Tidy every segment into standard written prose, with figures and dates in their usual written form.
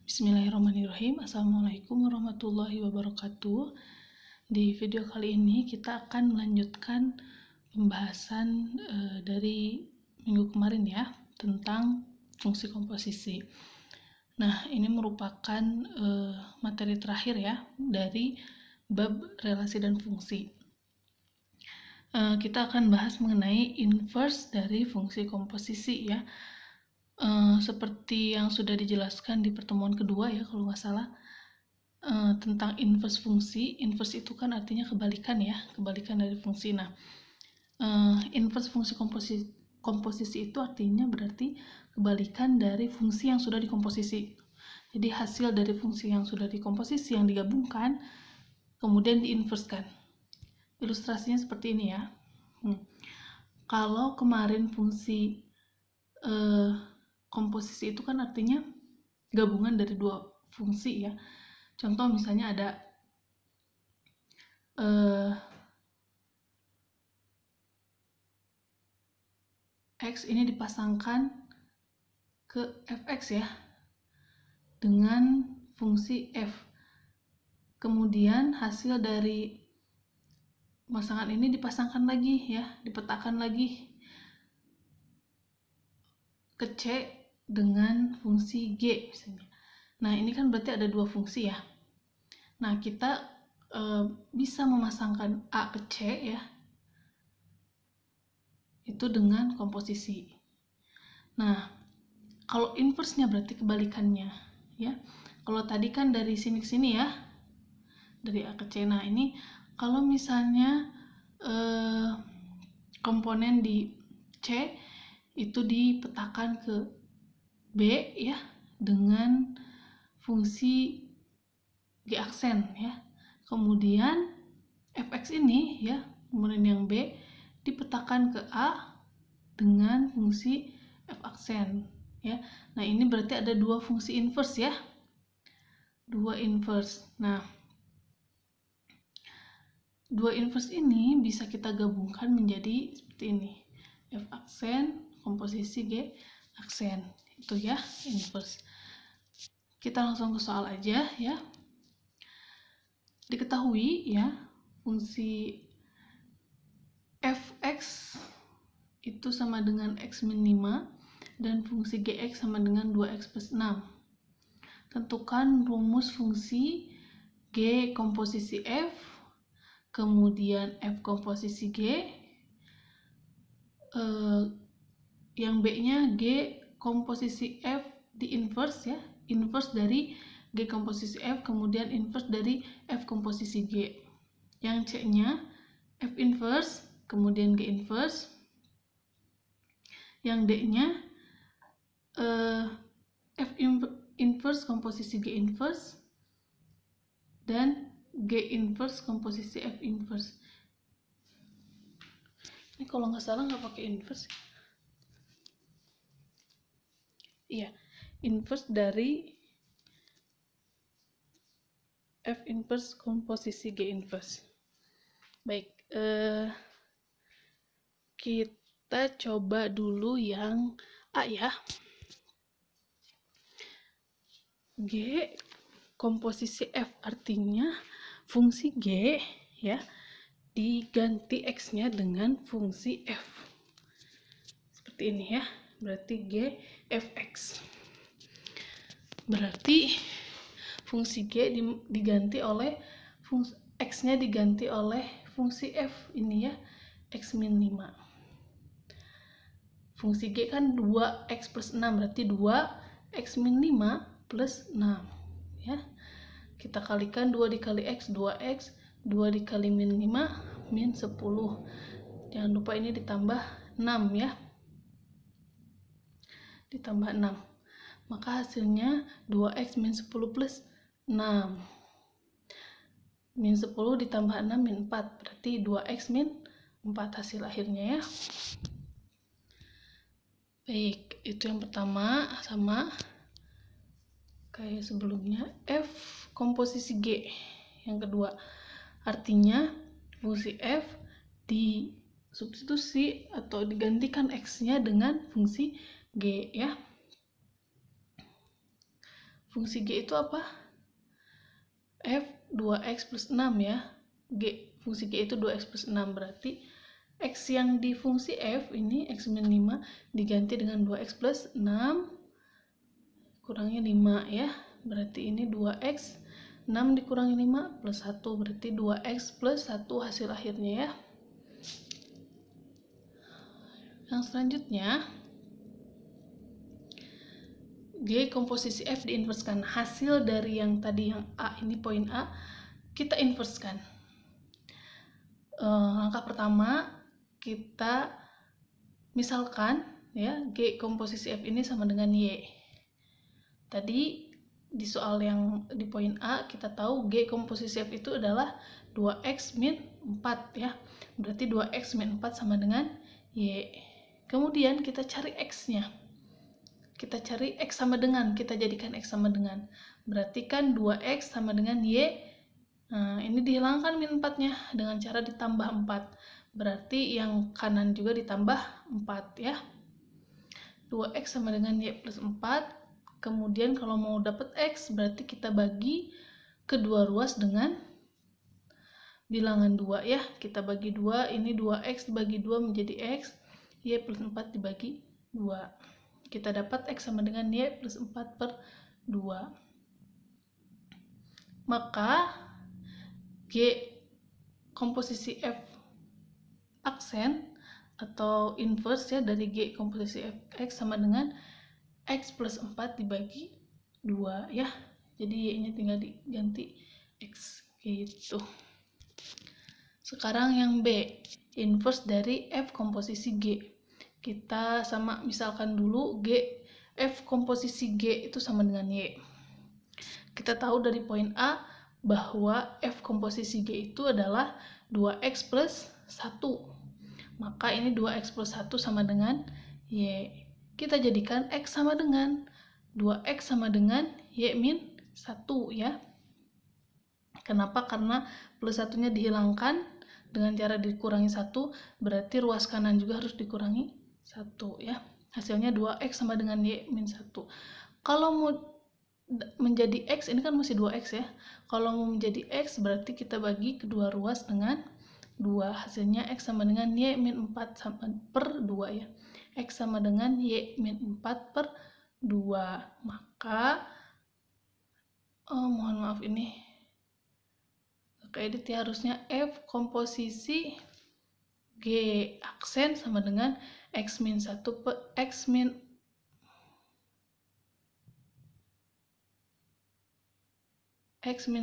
Bismillahirrahmanirrahim. Assalamualaikum warahmatullahi wabarakatuh. Di video kali ini kita akan melanjutkan pembahasan dari minggu kemarin ya, tentang fungsi komposisi. Nah, ini merupakan materi terakhir ya dari bab relasi dan fungsi. Kita akan bahas mengenai inverse dari fungsi komposisi ya. Seperti yang sudah dijelaskan di pertemuan kedua ya kalau nggak salah, tentang inverse fungsi. Inverse itu kan artinya kebalikan ya, kebalikan dari fungsi. Nah, inverse fungsi komposisi itu artinya berarti kebalikan dari fungsi yang sudah dikomposisi. Jadi hasil dari fungsi yang sudah dikomposisi yang digabungkan kemudian diinverskan. Ilustrasinya seperti ini ya. Kalau kemarin fungsi komposisi itu kan artinya gabungan dari dua fungsi ya. Contoh misalnya ada X ini dipasangkan ke Fx ya dengan fungsi F. Kemudian hasil dari pasangan ini dipasangkan lagi ya, dipetakan lagi ke C dengan fungsi G misalnya. Nah, ini kan berarti ada dua fungsi ya. Nah, kita bisa memasangkan A ke C ya, itu dengan komposisi. Nah, kalau inverse-nya berarti kebalikannya ya. Kalau tadi kan dari sini ke sini ya, dari A ke C. Nah, ini kalau misalnya komponen di C itu dipetakan ke B ya dengan fungsi G aksen ya. Kemudian Fx ini ya, komponen yang B dipetakan ke A dengan fungsi F aksen ya. Nah, ini berarti ada dua fungsi inverse ya. Dua inverse. Nah, dua inverse ini bisa kita gabungkan menjadi seperti ini. F aksen komposisi G aksen. Itu ya, inverse. Kita langsung ke soal aja ya. Diketahui ya, fungsi Fx itu sama dengan x min 5 dan fungsi Gx sama dengan 2x plus 6. Tentukan rumus fungsi G komposisi F, kemudian F komposisi G, yang B-nya G komposisi F di inverse ya, inverse dari G komposisi F, kemudian inverse dari F komposisi G. Yang C-nya F inverse, kemudian G inverse. Yang D-nya F inverse komposisi G inverse dan G inverse komposisi F inverse. Ini kalau nggak salah nggak pakai inverse. Iya, inverse dari F inverse komposisi G inverse. Baik, kita coba dulu yang A ya. G komposisi F artinya fungsi G ya diganti X-nya dengan fungsi F. Seperti ini ya. Berarti G Fx. Berarti fungsi G diganti oleh fungsi X-nya diganti oleh fungsi F ini ya, X min 5. Fungsi G kan 2x plus 6, berarti 2x min 5 plus 6 ya. Kita kalikan 2 dikali X, 2x, 2 dikali min 5, min 10. Jangan lupa ini ditambah 6 ya. Ditambah 6. Maka hasilnya 2x min 10 plus 6. Min 10 ditambah 6 min 4. Berarti 2x min 4 hasil akhirnya ya. Baik, itu yang pertama, sama kayak sebelumnya. F komposisi G yang kedua. Artinya fungsi F disubstitusi atau digantikan X-nya dengan fungsi G ya. fungsi G itu apa? F 2x plus 6 ya. Fungsi G itu 2x plus 6, berarti X yang di fungsi F ini X min 5 diganti dengan 2x plus 6 kurangnya 5 ya. Berarti ini 2x 6 dikurangi 5 plus 1, berarti 2x plus 1 hasil akhirnya ya. Yang selanjutnya, G komposisi F diinverskan. Hasil dari yang tadi yang A ini, poin A, kita inverskan. Langkah pertama, kita misalkan ya G komposisi F ini sama dengan Y. Tadi di soal yang di poin A kita tahu G komposisi F itu adalah 2x min 4 ya. Berarti 2x min 4 sama dengan Y. Kemudian kita cari X-nya. Kita cari X sama dengan, kita jadikan X sama dengan. Berarti kan 2x sama dengan Y. Nah, ini dihilangkan min 4-nya dengan cara ditambah 4. Berarti yang kanan juga ditambah 4 ya. 2x sama dengan Y plus 4. Kemudian kalau mau dapat X, berarti kita bagi kedua ruas dengan bilangan 2 ya. Kita bagi 2, ini 2x dibagi 2 menjadi X. Y plus 4 dibagi 2. Kita dapat X sama dengan Y plus 4 per 2. Maka G komposisi F aksen atau inverse ya dari G komposisi F X sama dengan X plus 4 dibagi 2 ya. Jadi Y-nya tinggal diganti X gitu. Sekarang yang B, inverse dari F komposisi G. Kita sama misalkan dulu F komposisi G itu sama dengan Y. Kita tahu dari poin A bahwa F komposisi G itu adalah 2x plus 1. Maka ini 2x plus 1 sama dengan Y. Kita jadikan X sama dengan 2x sama dengan Y min 1 ya. Kenapa? Karena plus 1-nya dihilangkan dengan cara dikurangi 1, berarti ruas kanan juga harus dikurangi 1 ya. Hasilnya 2x sama dengan Y min 1. Kalau mau menjadi X, ini kan masih 2x ya. Kalau mau menjadi X, berarti kita bagi kedua ruas dengan 2. Hasilnya X sama dengan Y min 4 per 2 ya. X sama dengan Y min 4 per 2. Maka, mohon maaf ini keedit ya, harusnya F komposisi G aksen sama dengan X min 1 per X min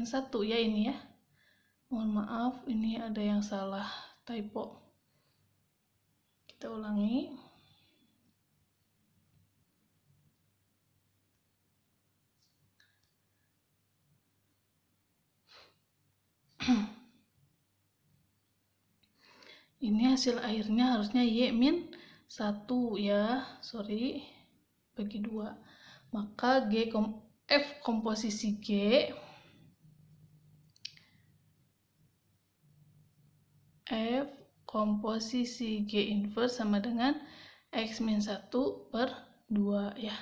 1 ya ini ya. Mohon maaf, ini ada yang salah typo. Kita ulangi. Ini hasil akhirnya harusnya Y min 1 ya. Sorry, bagi 2. Maka F komposisi G inverse sama dengan X min 1 per 2 ya.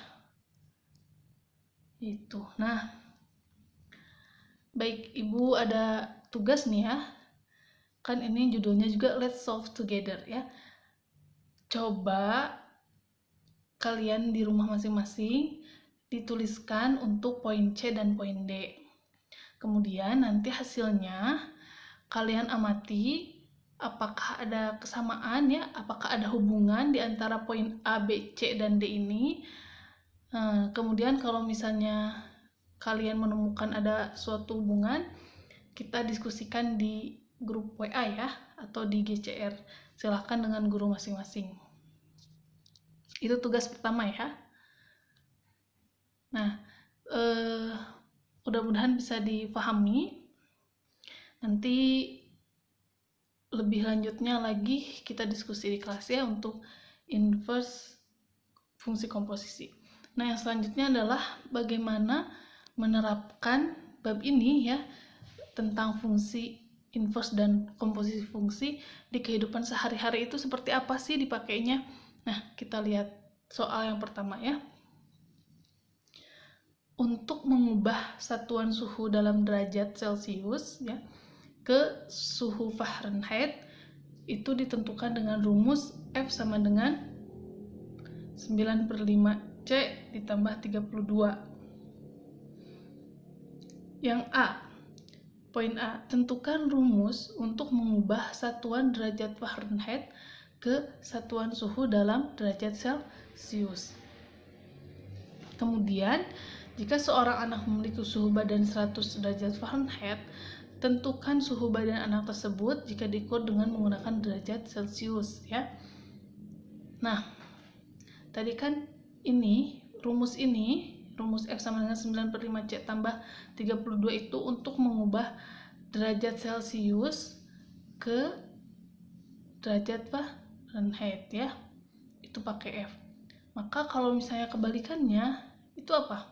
Itu. Nah, baik Ibu ada tugas nih ya. Kan ini judulnya juga Let's Solve Together ya. Coba kalian di rumah masing-masing dituliskan untuk poin C dan poin D. Kemudian nanti hasilnya kalian amati apakah ada kesamaan ya, apakah ada hubungan di antara poin A, B, C, dan D ini. Kemudian kalau misalnya kalian menemukan ada suatu hubungan, kita diskusikan di grup WA ya, atau di GCR. Silahkan dengan guru masing-masing. Itu tugas pertama ya. Nah, mudah-mudahan bisa dipahami. Nanti lebih lanjutnya lagi kita diskusi di kelas ya untuk inverse fungsi komposisi. Nah, yang selanjutnya adalah bagaimana menerapkan bab ini ya, tentang fungsi inverse dan komposisi fungsi di kehidupan sehari-hari itu seperti apa sih dipakainya. Nah, kita lihat soal yang pertama ya. untuk mengubah satuan suhu dalam derajat Celcius ya ke suhu Fahrenheit itu ditentukan dengan rumus F sama dengan 9/5 C ditambah 32. Yang A, poin A, tentukan rumus untuk mengubah satuan derajat Fahrenheit ke satuan suhu dalam derajat Celcius. Kemudian, jika seorang anak memiliki suhu badan 100 derajat Fahrenheit, tentukan suhu badan anak tersebut jika diukur dengan menggunakan derajat Celcius ya. Nah, tadi kan rumus F sama dengan 9/5 C tambah 32 itu untuk mengubah derajat Celcius ke derajat Fahrenheit ya. Itu pakai F. Maka kalau misalnya kebalikannya itu apa?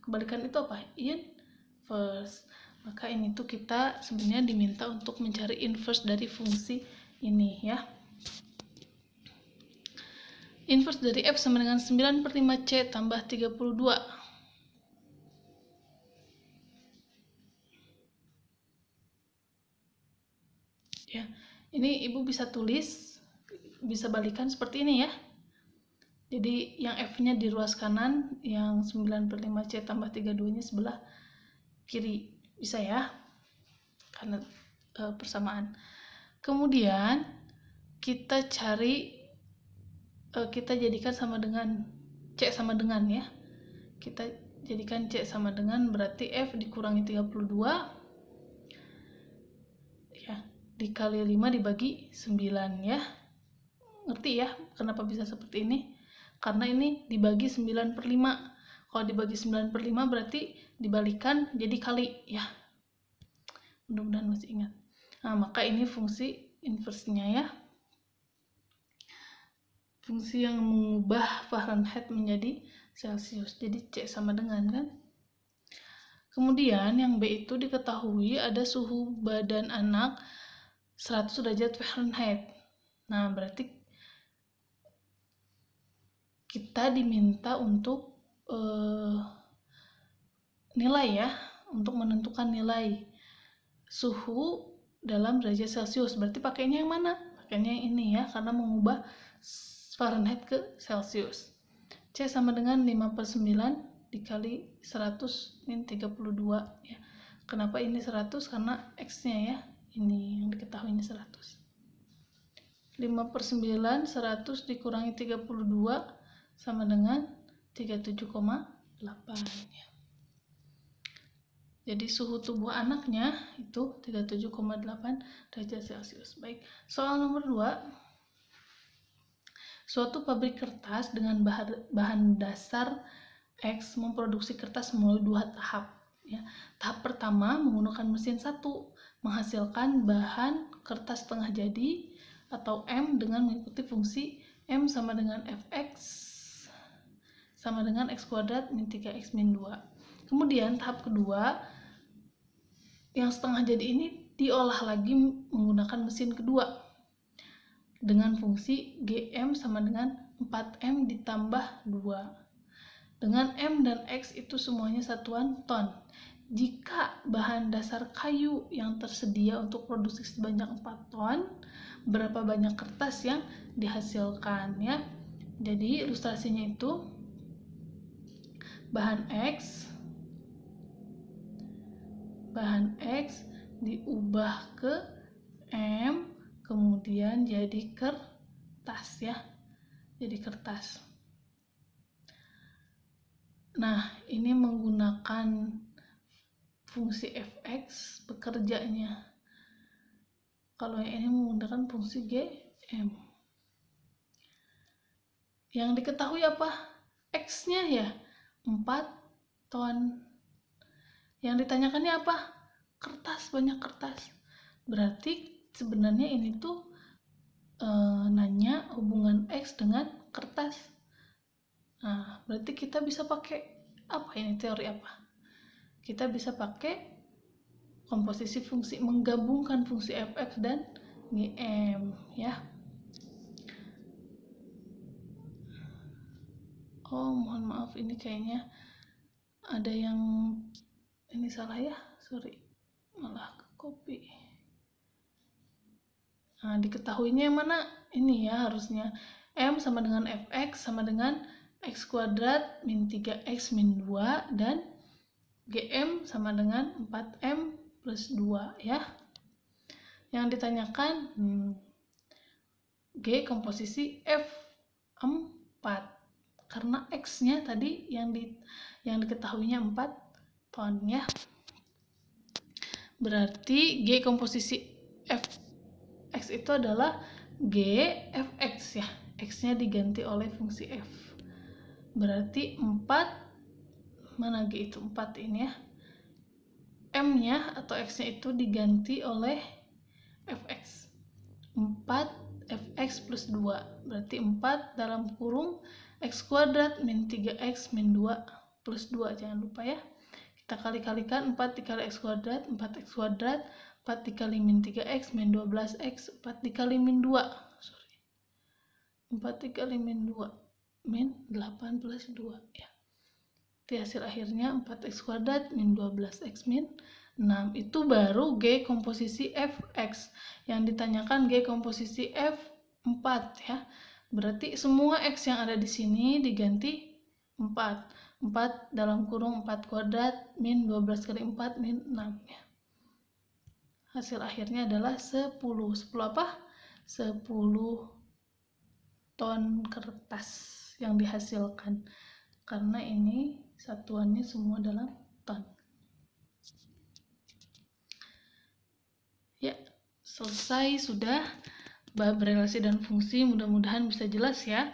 Kebalikan itu apa? Inverse. Maka ini tuh kita sebenarnya diminta untuk mencari inverse dari fungsi ini ya. Inverse dari F sama dengan 9/5 C tambah 32. Ya, ini Ibu bisa tulis, bisa balikan seperti ini ya. Jadi yang F-nya di ruas kanan, yang 9/5 C tambah 32-nya sebelah kiri. Bisa ya? Karena persamaan. Kemudian kita jadikan sama dengan C sama dengan ya. Kita jadikan C sama dengan berarti F dikurangi 32 ya, dikali 5 dibagi 9 ya. Ngerti ya kenapa bisa seperti ini? Karena ini dibagi 9/5. Kalau dibagi 9/5 berarti dibalikan jadi kali ya. Mudah-mudahan masih ingat. Nah, maka ini fungsi inverse-nya ya. Fungsi yang mengubah Fahrenheit menjadi Celcius. Jadi C sama dengan kan. Kemudian yang B itu diketahui ada suhu badan anak 100 derajat Fahrenheit. Nah, berarti kita diminta untuk nilai ya, untuk menentukan nilai suhu dalam derajat Celcius. Berarti pakainya yang mana? Pakainya yang ini ya, karena mengubah Fahrenheit ke Celcius. C sama dengan 5/9 dikali 100 ini 32 ya. Kenapa ini 100? Karena X-nya ya, ini yang diketahui ini 100. 5/9 100 dikurangi 32 sama dengan 37,8 ya. Jadi suhu tubuh anaknya itu 37,8 derajat Celcius. Baik, soal nomor 2. Suatu pabrik kertas dengan bahan dasar X memproduksi kertas melalui 2 tahap ya. Tahap pertama menggunakan mesin 1 menghasilkan bahan kertas setengah jadi atau M dengan mengikuti fungsi M sama dengan Fx sama dengan X kuadrat min 3X min 2. Kemudian tahap kedua, yang setengah jadi ini diolah lagi menggunakan mesin kedua dengan fungsi GM sama dengan 4M ditambah 2. Dengan M dan X itu semuanya satuan ton. Jika bahan dasar kayu yang tersedia untuk produksi sebanyak 4 ton, berapa banyak kertas yang dihasilkan ya. Jadi ilustrasinya itu bahan X diubah ke M kemudian jadi kertas ya, jadi kertas. Nah, ini menggunakan fungsi Fx bekerjanya. Kalau yang ini menggunakan fungsi Gm. Yang diketahui apa? X-nya ya 4 ton. Yang ditanyakannya apa? Kertas, banyak kertas. Berarti sebenarnya ini tuh nanya hubungan X dengan kertas. Nah, berarti kita bisa pakai apa ini, teori apa? Kita bisa pakai komposisi fungsi, menggabungkan fungsi Fx dan Gm ya. Oh, mohon maaf, ini kayaknya ada yang ini salah ya, sorry, malah ke copy. Nah, diketahuinya yang mana? Ini ya harusnya. M sama dengan fx sama dengan x kuadrat min 3x min 2 dan gm sama dengan 4m plus 2 ya. Yang ditanyakan G komposisi F 4 karena X-nya tadi yang diketahuinya 4 ton ya. Berarti G komposisi Fx itu adalah G Fx ya. X-nya diganti oleh fungsi F. Berarti 4 mana G itu? 4 ini ya. M-nya atau X-nya itu diganti oleh Fx. 4 Fx plus 2 berarti 4 dalam kurung x kuadrat min 3x min 2 plus 2, jangan lupa ya, kita kali-kalikan 4 dikali x kuadrat 4x kuadrat, 4 dikali min 3x min 12x, 4 dikali min 2 4 dikali min 2 min 8 plus 2 ya. Di hasil akhirnya 4x kuadrat min 12x min 6. Itu baru G komposisi Fx. Yang ditanyakan G komposisi F4 ya. Berarti semua X yang ada di sini diganti 4. 4 dalam kurung 4 kuadrat min 12 kali 4 min 6 ya. Hasil akhirnya adalah 10. 10 apa? 10 ton kertas yang dihasilkan. Karena ini satuannya semua dalam ton. Ya, selesai sudah bab relasi dan fungsi, mudah-mudahan bisa jelas ya.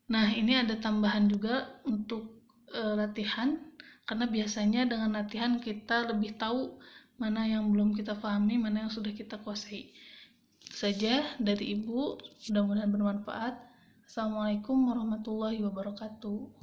Nah, ini ada tambahan juga untuk latihan, karena biasanya dengan latihan kita lebih tahu mana yang belum kita pahami, mana yang sudah kita kuasai. Itu saja dari Ibu, mudah-mudahan bermanfaat. Assalamualaikum warahmatullahi wabarakatuh.